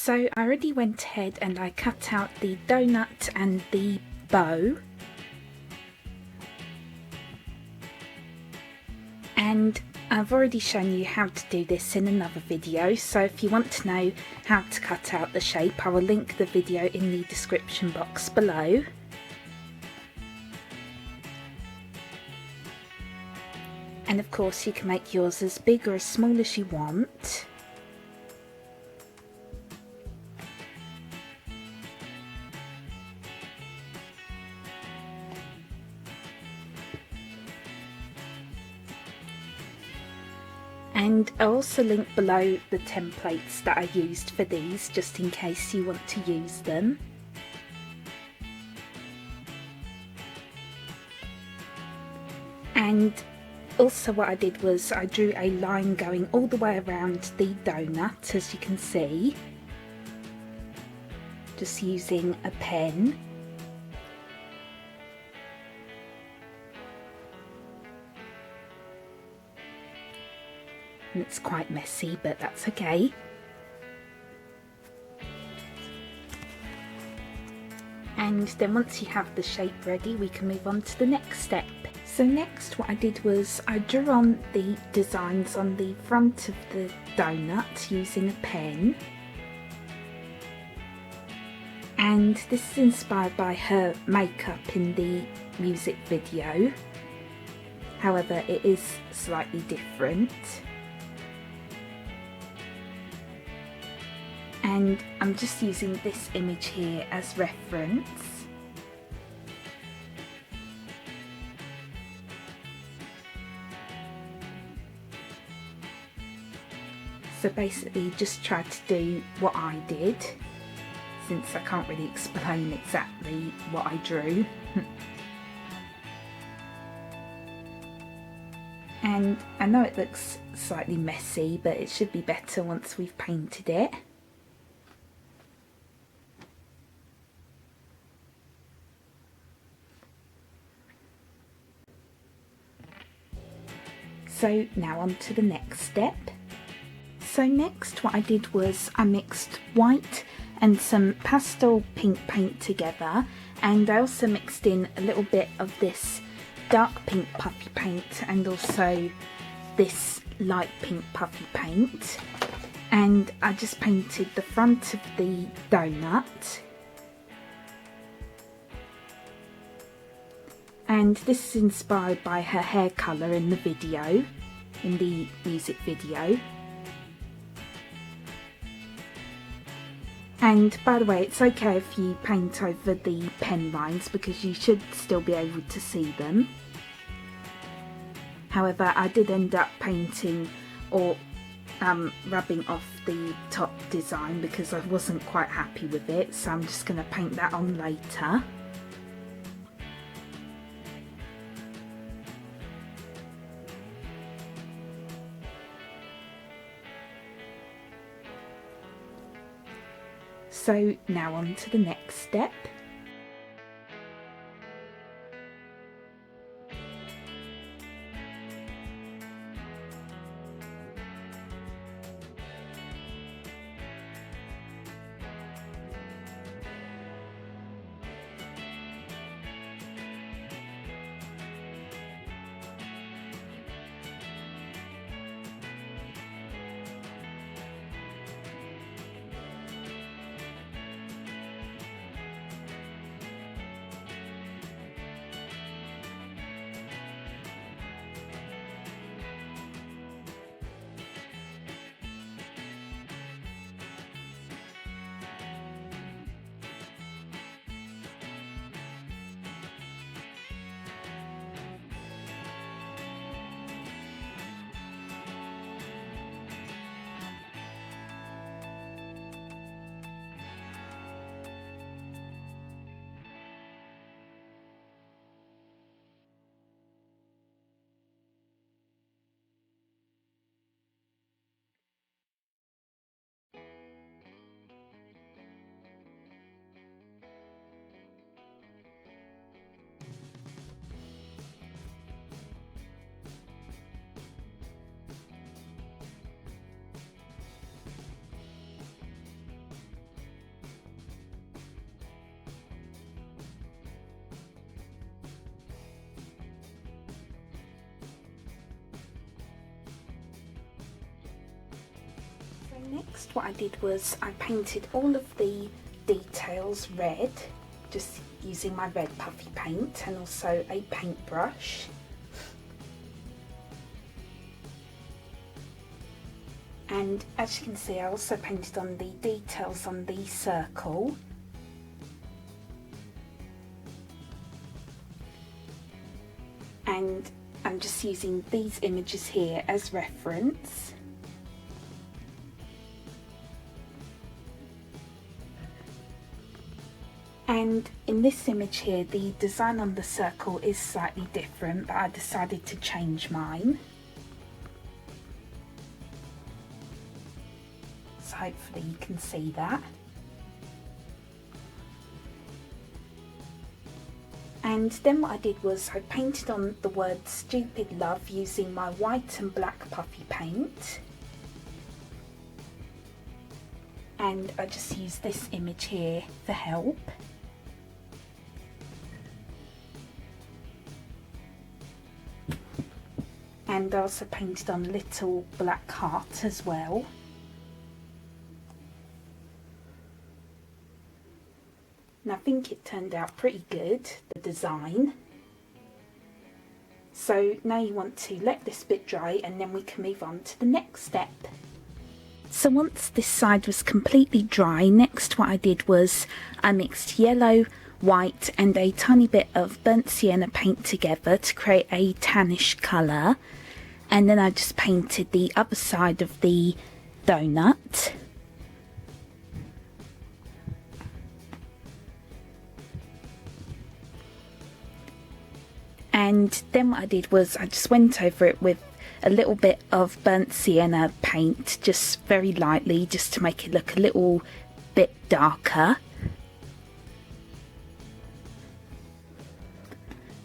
So I already went ahead and I cut out the donut and the bow. And I've already shown you how to do this in another video, so if you want to know how to cut out the shape, I will link the video in the description box below. And of course you can make yours as big or as small as you want. And I'll also link below the templates that I used for these, just in case you want to use them. And also what I did was I drew a line going all the way around the donut, as you can see, just using a pen. And it's quite messy, but that's okay. And then once you have the shape ready, we can move on to the next step. So next what I did was I drew on the designs on the front of the donut using a pen. And this is inspired by her makeup in the music video. However, it is slightly different. And I'm just using this image here as reference. So basically just try to do what I did, since I can't really explain exactly what I drew. And I know it looks slightly messy, but it should be better once we've painted it. So now on to the next step. So next what I did was I mixed white and some pastel pink paint together, and I also mixed in a little bit of this dark pink puffy paint and also this light pink puffy paint, and I just painted the front of the donut. And this is inspired by her hair colour in the video, in the music video. And by the way, it's okay if you paint over the pen lines because you should still be able to see them. However, I did end up painting or rubbing off the top design because I wasn't quite happy with it, so I'm just going to paint that on later. So now on to the next step. Next what I did was I painted all of the details red, just using my red puffy paint and also a paintbrush. And as you can see, I also painted on the details on the circle. And I'm just using these images here as reference. And in this image here, the design on the circle is slightly different, but I decided to change mine. So hopefully you can see that. And then what I did was I painted on the word Stupid Love using my white and black puffy paint. And I just used this image here for help. And I also painted on a little black heart as well. And I think it turned out pretty good, the design. So now you want to let this bit dry and then we can move on to the next step. So once this side was completely dry, next what I did was I mixed yellow, white and a tiny bit of burnt sienna paint together to create a tannish colour. And then I just painted the other side of the donut. And then what I did was I just went over it with a little bit of burnt sienna paint, just very lightly, just to make it look a little bit darker.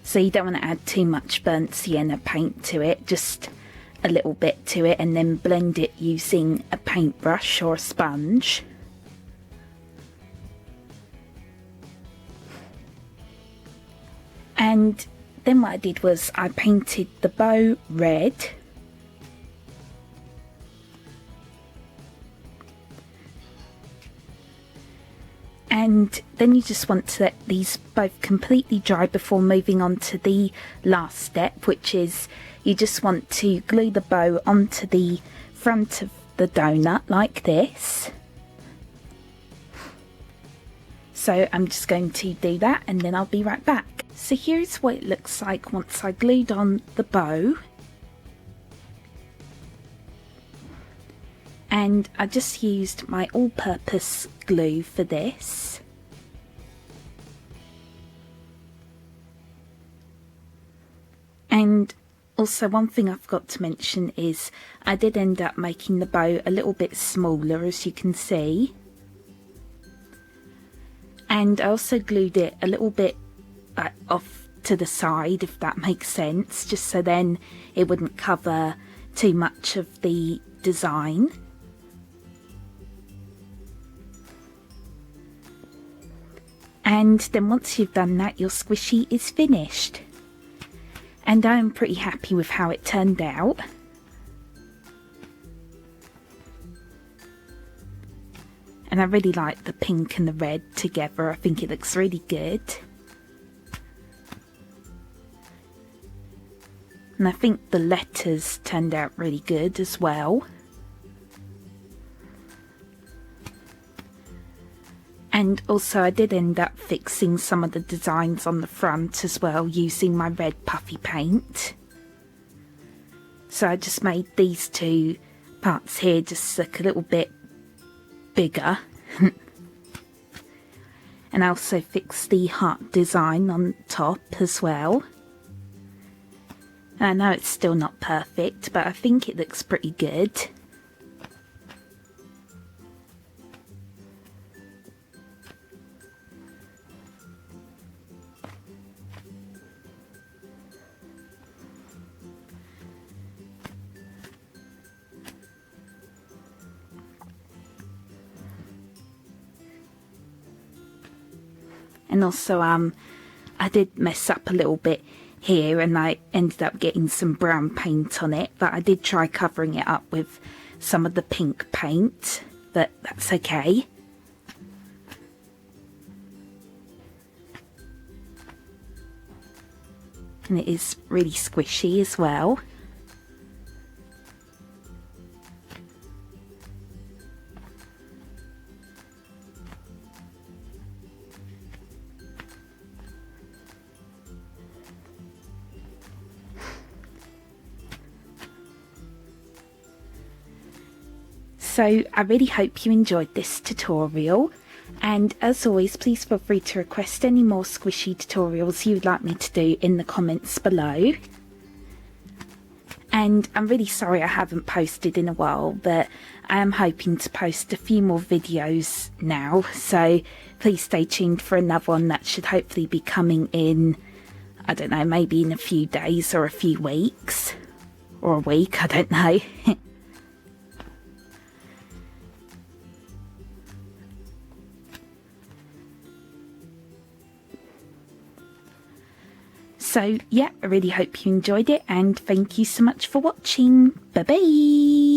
So you don't want to add too much burnt sienna paint to it, just a little bit to it, and then blend it using a paintbrush or a sponge. And then what I did was I painted the bow red. And then you just want to let these both completely dry before moving on to the last step, which is you just want to glue the bow onto the front of the donut like this. So I'm just going to do that and then I'll be right back. So here's what it looks like once I glued on the bow. And I just used my all-purpose glue for this. And also one thing I forgot to mention is I did end up making the bow a little bit smaller, as you can see. And I also glued it a little bit off to the side, if that makes sense, just so then it wouldn't cover too much of the design. And then once you've done that, your squishy is finished. And I'm pretty happy with how it turned out. And I really like the pink and the red together. I think it looks really good. And I think the letters turned out really good as well. And also I did end up fixing some of the designs on the front as well using my red puffy paint. So I just made these two parts here just look a little bit bigger. And I also fixed the heart design on top as well. And I know it's still not perfect, but I think it looks pretty good. And also I did mess up a little bit here and I ended up getting some brown paint on it, but I did try covering it up with some of the pink paint, but that's okay. And it is really squishy as well. So I really hope you enjoyed this tutorial, and as always, please feel free to request any more squishy tutorials you would like me to do in the comments below. And I'm really sorry I haven't posted in a while, but I am hoping to post a few more videos now, so please stay tuned for another one that should hopefully be coming in, I don't know, maybe in a few days or a few weeks, or a week, I don't know. So yeah, I really hope you enjoyed it, and thank you so much for watching. Bye bye!